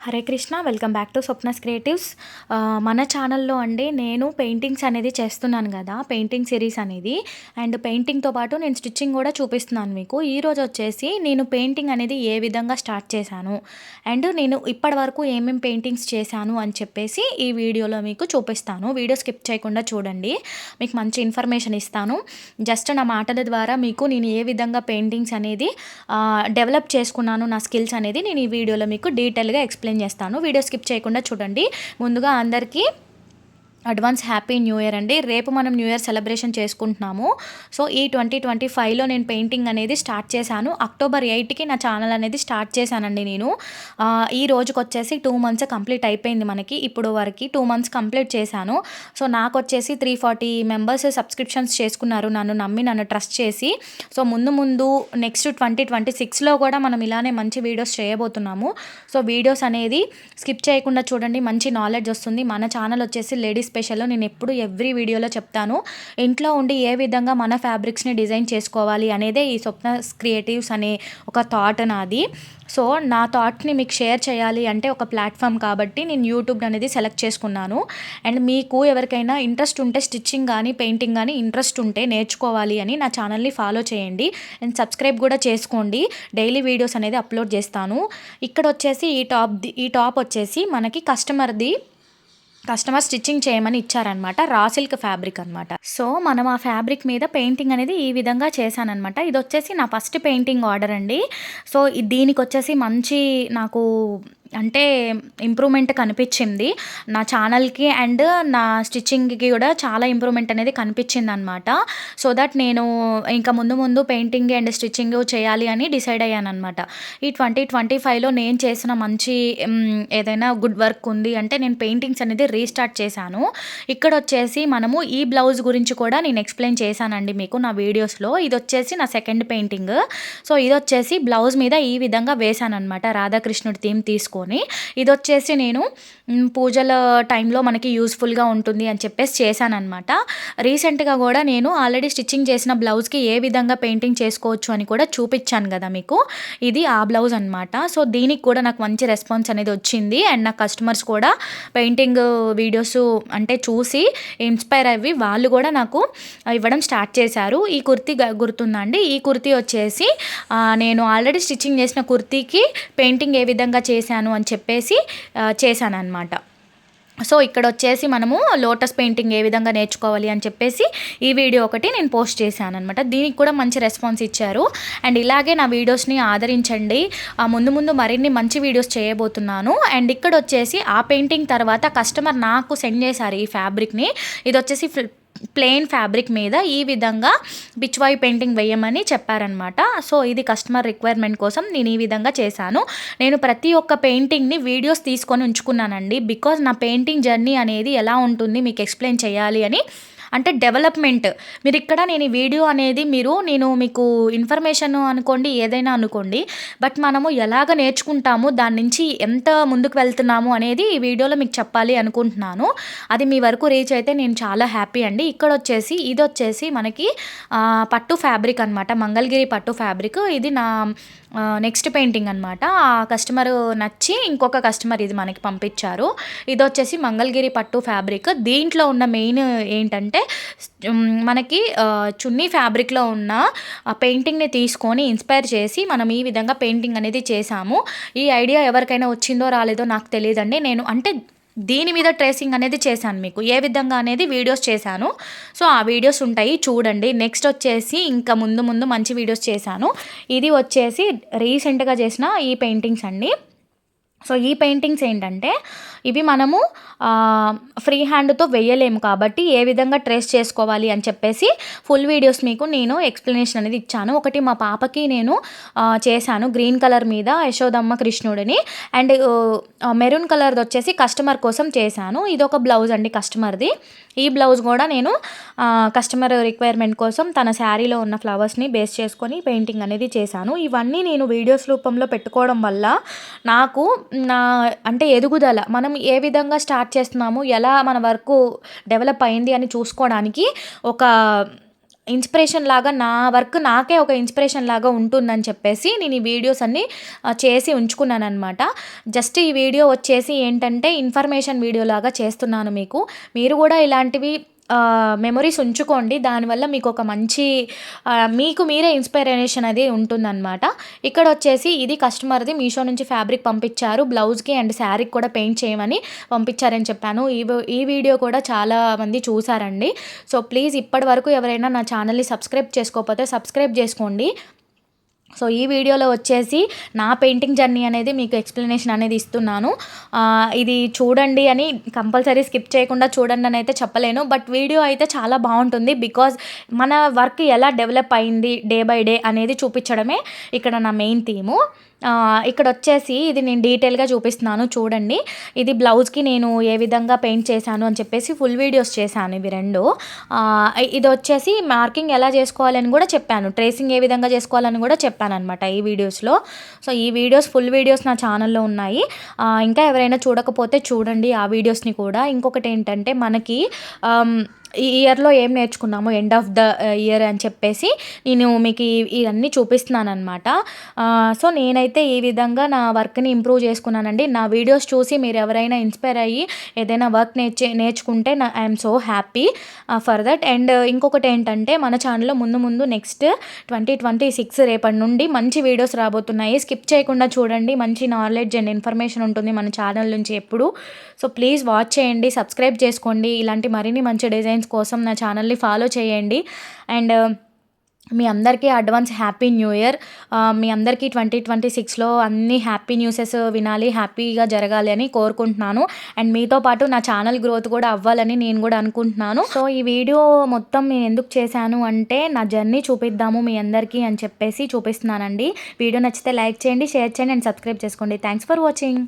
Hare Krishna welcome back to Swapna's creatives. మన ఛానల్లో అండి నేను పెయింటింగ్స్ అనేది చేస్తున్నాను కదా, పెయింటింగ్ సిరీస్ అనేది. అండ్ పెయింటింగ్తో పాటు నేను స్టిచ్చింగ్ కూడా చూపిస్తున్నాను మీకు. ఈరోజు వచ్చేసి నేను పెయింటింగ్ అనేది ఏ విధంగా స్టార్ట్ చేశాను అండ్ నేను ఇప్పటి వరకు ఏమేమి పెయింటింగ్స్ చేశాను అని చెప్పేసి ఈ వీడియోలో మీకు చూపిస్తాను. వీడియో స్కిప్ చేయకుండా చూడండి, మీకు మంచి ఇన్ఫర్మేషన్ ఇస్తాను. జస్ట్ నా మాటల ద్వారా మీకు నేను ఏ విధంగా పెయింటింగ్స్ అనేది డెవలప్ చేసుకున్నాను, నా స్కిల్స్ అనేది నేను ఈ వీడియోలో మీకు డీటెయిల్గా ఎక్స్ప్లెయిన్ చేస్తాను. వీడియో స్కిప్ చేయకుండా చూడండి. ముందుగా అందరికీ అడ్వాన్స్ హ్యాపీ న్యూ ఇయర్ అండి. రేపు మనం న్యూ ఇయర్ సెలబ్రేషన్ చేసుకుంటున్నాము. సో ఈ 2025లో నేను పెయింటింగ్ అనేది స్టార్ట్ చేశాను. అక్టోబర్ 8కి నా ఛానల్ అనేది స్టార్ట్ చేశానండి నేను. ఈ రోజుకి వచ్చేసి 2 మంత్స్ కంప్లీట్ అయిపోయింది మనకి. ఇప్పుడు వరకు 2 మంత్స్ కంప్లీట్ చేశాను. సో నాకు వచ్చేసి 340 మెంబర్స్ సబ్స్క్రిప్షన్స్ చేసుకున్నారు, నన్ను నమ్మి నన్ను ట్రస్ట్ చేసి. సో ముందు నెక్స్ట్ 2026లో కూడా మనం ఇలానే మంచి వీడియోస్ చేయబోతున్నాము. సో వీడియోస్ అనేది స్కిప్ చేయకుండా చూడండి, మంచి నాలెడ్జ్ వస్తుంది. మన ఛానల్ వచ్చేసి లేడీస్ స్పెషల్లో నేను ఎప్పుడు ఎవ్రీ వీడియోలో చెప్తాను, ఇంట్లో ఉండి ఏ విధంగా మన ఫ్యాబ్రిక్స్ని డిజైన్ చేసుకోవాలి అనేదే ఈ స్వప్నస్ క్రియేటివ్స్ అనే ఒక థాట్ నాది. సో నా థాట్ని మీకు షేర్ చేయాలి అంటే ఒక ప్లాట్ఫామ్ కాబట్టి నేను యూట్యూబ్ అనేది సెలెక్ట్ చేసుకున్నాను. అండ్ మీకు ఎవరికైనా ఇంట్రెస్ట్ ఉంటే, స్టిచ్చింగ్ కానీ పెయింటింగ్ కానీ ఇంట్రెస్ట్ ఉంటే నేర్చుకోవాలి అని నా ఛానల్ని ఫాలో చేయండి అండ్ సబ్స్క్రైబ్ కూడా చేసుకోండి. డైలీ వీడియోస్ అనేది అప్లోడ్ చేస్తాను. ఇక్కడ వచ్చేసి ఈ టాప్ వచ్చేసి మనకి కస్టమర్ స్టిచ్చింగ్ చేయమని ఇచ్చారనమాట. రా సిల్క్ ఫ్యాబ్రిక్ అనమాట. సో మనం ఆ ఫ్యాబ్రిక్ మీద పెయింటింగ్ అనేది ఈ విధంగా చేశానమాట. ఇది వచ్చేసి నా ఫస్ట్ పెయింటింగ్ ఆర్డర్ అండి. సో దీనికి వచ్చేసి మంచి నాకు అంటే ఇంప్రూవ్మెంట్ కనిపించింది నా ఛానల్కి అండ్ నా స్టిచ్చింగ్కి కూడా చాలా ఇంప్రూవ్మెంట్ అనేది కనిపించింది అనమాట. సో దట్ నేను ఇంకా ముందు పెయింటింగ్ అండ్ స్టిచ్చింగ్ చేయాలి అని డిసైడ్ అయ్యాను అనమాట. ఈ 2025లో నేను చేసిన మంచి ఏదైనా గుడ్ వర్క్ ఉంది అంటే నేను పెయింటింగ్స్ అనేది రీస్టార్ట్ చేశాను. ఇక్కడ వచ్చేసి మనము ఈ బ్లౌజ్ గురించి కూడా నేను ఎక్స్ప్లెయిన్ చేశానండి మీకు నా వీడియోస్లో. ఇది వచ్చేసి నా సెకండ్ పెయింటింగ్. సో ఇది వచ్చేసి బ్లౌజ్ మీద ఈ విధంగా వేశాను అనమాట, రాధాకృష్ణుడి థీమ్ తీసుకొని. ఇది వచ్చేసి నేను పూజల టైంలో మనకి యూస్ఫుల్గా ఉంటుంది అని చెప్పేసి చేశానమాట. రీసెంట్గా కూడా నేను ఆల్రెడీ స్టిచ్చింగ్ చేసిన బ్లౌజ్కి ఏ విధంగా పెయింటింగ్ చేసుకోవచ్చు అని కూడా చూపించాను కదా మీకు. ఇది ఆ బ్లౌజ్ అనమాట. సో దీనికి కూడా నాకు మంచి రెస్పాన్స్ అనేది వచ్చింది అండ్ నా కస్టమర్స్ కూడా పెయింటింగ్ వీడియోస్ అంటే చూసి ఇన్స్పైర్ అయ్యి వాళ్ళు కూడా నాకు ఇవ్వడం స్టార్ట్ చేశారు. ఈ కుర్తీ గుర్తుందండి, ఈ కుర్తీ వచ్చేసి నేను ఆల్రెడీ స్టిచ్చింగ్ చేసిన కుర్తీకి పెయింటింగ్ ఏ విధంగా చేశాను అని చెప్పేసి చేశాను అనమాట. సో ఇక్కడ వచ్చేసి మనము లోటస్ పెయింటింగ్ ఏ విధంగా నేర్చుకోవాలి అని చెప్పేసి ఈ వీడియో ఒకటి నేను పోస్ట్ చేశాను అనమాట. దీనికి కూడా మంచి రెస్పాన్స్ ఇచ్చారు. అండ్ ఇలాగే నా వీడియోస్ని ఆదరించండి. ముందు మరిన్ని మంచి వీడియోస్ చేయబోతున్నాను. అండ్ ఇక్కడ వచ్చేసి ఆ పెయింటింగ్ తర్వాత కస్టమర్ నాకు సెండ్ చేశారు ఈ ఫ్యాబ్రిక్ని. ఇది వచ్చేసి ప్లెయిన్ ఫ్యాబ్రిక్ మీద ఈ విధంగా పిచ్వాయి పెయింటింగ్ వేయమని చెప్పారనమాట. సో ఇది కస్టమర్ రిక్వైర్మెంట్ కోసం నేను ఈ విధంగా చేశాను. నేను ప్రతి ఒక్క పెయింటింగ్ని వీడియోస్ తీసుకొని ఉంచుకున్నానండి. బికాజ్ నా పెయింటింగ్ జర్నీ అనేది ఎలా ఉంటుంది మీకు ఎక్స్ప్లెయిన్ చేయాలి అని, అంటే డెవలప్మెంట్. మీరు ఇక్కడ నేను ఈ వీడియో అనేది నేను మీకు ఇన్ఫర్మేషన్ అనుకోండి, ఏదైనా అనుకోండి, బట్ మనము ఎలాగ నేర్చుకుంటాము, దాని నుంచి ఎంత ముందుకు వెళ్తున్నాము అనేది ఈ వీడియోలో మీకు చెప్పాలి అనుకుంటున్నాను. అది మీ వరకు రీచ్ అయితే నేను చాలా హ్యాపీ అండి. ఇక్కడ వచ్చేసి ఇది వచ్చేసి మనకి పట్టు ఫ్యాబ్రిక్ అనమాట, మంగళగిరి పట్టు ఫ్యాబ్రిక్. ఇది నా నెక్స్ట్ పెయింటింగ్ అనమాట. ఆ కస్టమర్ నచ్చి ఇంకొక కస్టమర్ ఇది మనకి పంపించారు. ఇది వచ్చేసి మంగళగిరి పట్టు ఫ్యాబ్రిక్. దీంట్లో ఉన్న మెయిన్ ఏంటంటే మనకి చున్నీ ఫ్యాబ్రిక్లో ఉన్న పెయింటింగ్ని తీసుకొని ఇన్స్పైర్ చేసి మనం ఈ విధంగా పెయింటింగ్ అనేది చేశాము. ఈ ఐడియా ఎవరికైనా వచ్చిందో రాలేదో నాకు తెలియదండి. నేను అంటే దీని మీద ట్రేసింగ్ అనేది చేశాను, మీకు ఏ విధంగా అనేది వీడియోస్ చేశాను. సో ఆ వీడియోస్ ఉంటాయి చూడండి. నెక్స్ట్ వచ్చేసి ఇంకా ముందు మంచి వీడియోస్ చేశాను. ఇది వచ్చేసి రీసెంట్గా చేసిన ఈ పెయింటింగ్స్ అండి. సో ఈ పెయింటింగ్స్ ఏంటంటే ఇవి మనము ఫ్రీ హ్యాండ్తో వేయలేము కాబట్టి ఏ విధంగా ట్రేస్ చేసుకోవాలి అని చెప్పేసి ఫుల్ వీడియోస్ మీకు నేను ఎక్స్ప్లెనేషన్ అనేది ఇచ్చాను. ఒకటి మా పాపకి నేను చేశాను గ్రీన్ కలర్ మీద యశోదమ్మ కృష్ణుడిని, అండ్ మెరూన్ కలర్ది వచ్చేసి కస్టమర్ కోసం చేశాను. ఇది ఒక బ్లౌజ్ అండి కస్టమర్ది. ఈ బ్లౌజ్ కూడా నేను కస్టమర్ రిక్వైర్మెంట్ కోసం తన శారీలో ఉన్న ఫ్లవర్స్ని బేస్ చేసుకొని పెయింటింగ్ అనేది చేశాను. ఇవన్నీ నేను వీడియోస్ రూపంలో పెట్టుకోవడం వల్ల నాకు నా అంటే ఎదుగుదల, మనం ఏ విధంగా స్టార్ట్ చేస్తున్నాము, ఎలా మన వర్క్ డెవలప్ అయింది అని చూసుకోవడానికి ఒక ఇన్స్పిరేషన్ లాగా నా వర్క్ నాకే ఒక ఇన్స్పిరేషన్ లాగా ఉంటుందని చెప్పేసి నేను ఈ వీడియోస్ అన్నీ చేసి ఉంచుకున్నాననమాట. జస్ట్ ఈ వీడియో వచ్చేసి ఏంటంటే ఇన్ఫర్మేషన్ వీడియో లాగా చేస్తున్నాను మీకు. మీరు కూడా ఇలాంటివి మెమరీస్ ఉంచుకోండి. దానివల్ల మీకు ఒక మంచి మీకు మీరే ఇన్స్పిరేషన్ అది ఉంటుందన్నమాట. ఇక్కడ వచ్చేసి ఇది కస్టమర్ది మీషో నుంచి ఫ్యాబ్రిక్ పంపించారు. బ్లౌజ్కి అండ్ శారీకి కూడా పెయింట్ చేయమని పంపించారని చెప్పాను. ఈ వీడియో కూడా చాలా మంది చూసారండి. సో ప్లీజ్ ఇప్పటి వరకు ఎవరైనా నా ఛానల్ని సబ్స్క్రైబ్ చేసుకోకపోతే సబ్స్క్రైబ్ చేసుకోండి. సో ఈ వీడియోలో వచ్చేసి నా పెయింటింగ్ జర్నీ అనేది మీకు ఎక్స్ప్లెనేషన్ అనేది ఇస్తున్నాను. ఇది చూడండి అని కంపల్సరీ స్కిప్ చేయకుండా చూడండి అని అయితే చెప్పలేను. బట్ వీడియో అయితే చాలా బాగుంటుంది. బికాజ్ మన వర్క్ ఎలా డెవలప్ అయింది డే బై డే అనేది చూపించడమే ఇక్కడ నా మెయిన్ థీము. ఇక్కడ వచ్చేసి ఇది నేను డీటెయిల్గా చూపిస్తున్నాను చూడండి. ఇది బ్లౌజ్కి నేను ఏ విధంగా పెయింట్ చేశాను అని చెప్పేసి ఫుల్ వీడియోస్ చేశాను ఇవి 2. ఇది వచ్చేసి మార్కింగ్ ఎలా చేసుకోవాలని కూడా చెప్పాను. ట్రేసింగ్ ఏ విధంగా చేసుకోవాలని కూడా చెప్పాను అనమాట ఈ వీడియోస్లో. సో ఈ వీడియోస్ ఫుల్ వీడియోస్ నా ఛానల్లో ఉన్నాయి. ఇంకా ఎవరైనా చూడకపోతే చూడండి ఆ వీడియోస్ని కూడా. ఇంకొకటి ఏంటంటే మనకి ఈ ఇయర్లో ఏం నేర్చుకున్నాము ఎండ్ ఆఫ్ ద ఇయర్ అని చెప్పేసి నేను మీకు ఇవన్నీ చూపిస్తున్నాను అనమాట. సో నేనైతే ఈ విధంగా నా వర్క్ని ఇంప్రూవ్ చేసుకున్నానండి. నా వీడియోస్ చూసి మీరు ఎవరైనా ఇన్స్పైర్ అయ్యి ఏదైనా వర్క్ నేర్చుకుంటే I'm so happy for that. And ఇంకొకటి ఏంటంటే మన ఛానల్లో ముందు నెక్స్ట్ 2026 రేపటి నుండి మంచి వీడియోస్ రాబోతున్నాయి. స్కిప్ చేయకుండా చూడండి. మంచి నాలెడ్జ్ అండ్ ఇన్ఫర్మేషన్ ఉంటుంది మన ఛానల్ నుంచి ఎప్పుడు. సో ప్లీజ్ వాచ్ చేయండి, సబ్స్క్రైబ్ చేసుకోండి. ఇలాంటి మరిన్ని మంచి డిజైన్స్ కోసం నా ఛానల్ని ఫాలో చేయండి. అండ్ మీ అందరికీ అడ్వాన్స్ హ్యాపీ న్యూ ఇయర్. మీ అందరికీ 2026లో అన్ని హ్యాపీ న్యూసెస్ వినాలి, హ్యాపీగా జరగాలి అని కోరుకుంటున్నాను. అండ్ మీతో పాటు నా ఛానల్ గ్రోత్ కూడా అవ్వాలని నేను కూడా అనుకుంటున్నాను. సో ఈ వీడియో మొత్తం నేను ఎందుకు చేశాను అంటే నా జర్నీ చూపిద్దాము మీ అందరికీ అని చెప్పేసి చూపిస్తున్నానండి. వీడియో నచ్చితే లైక్ చేయండి, షేర్ చేయండి అండ్ సబ్స్క్రైబ్ చేసుకోండి. Thanks for watching.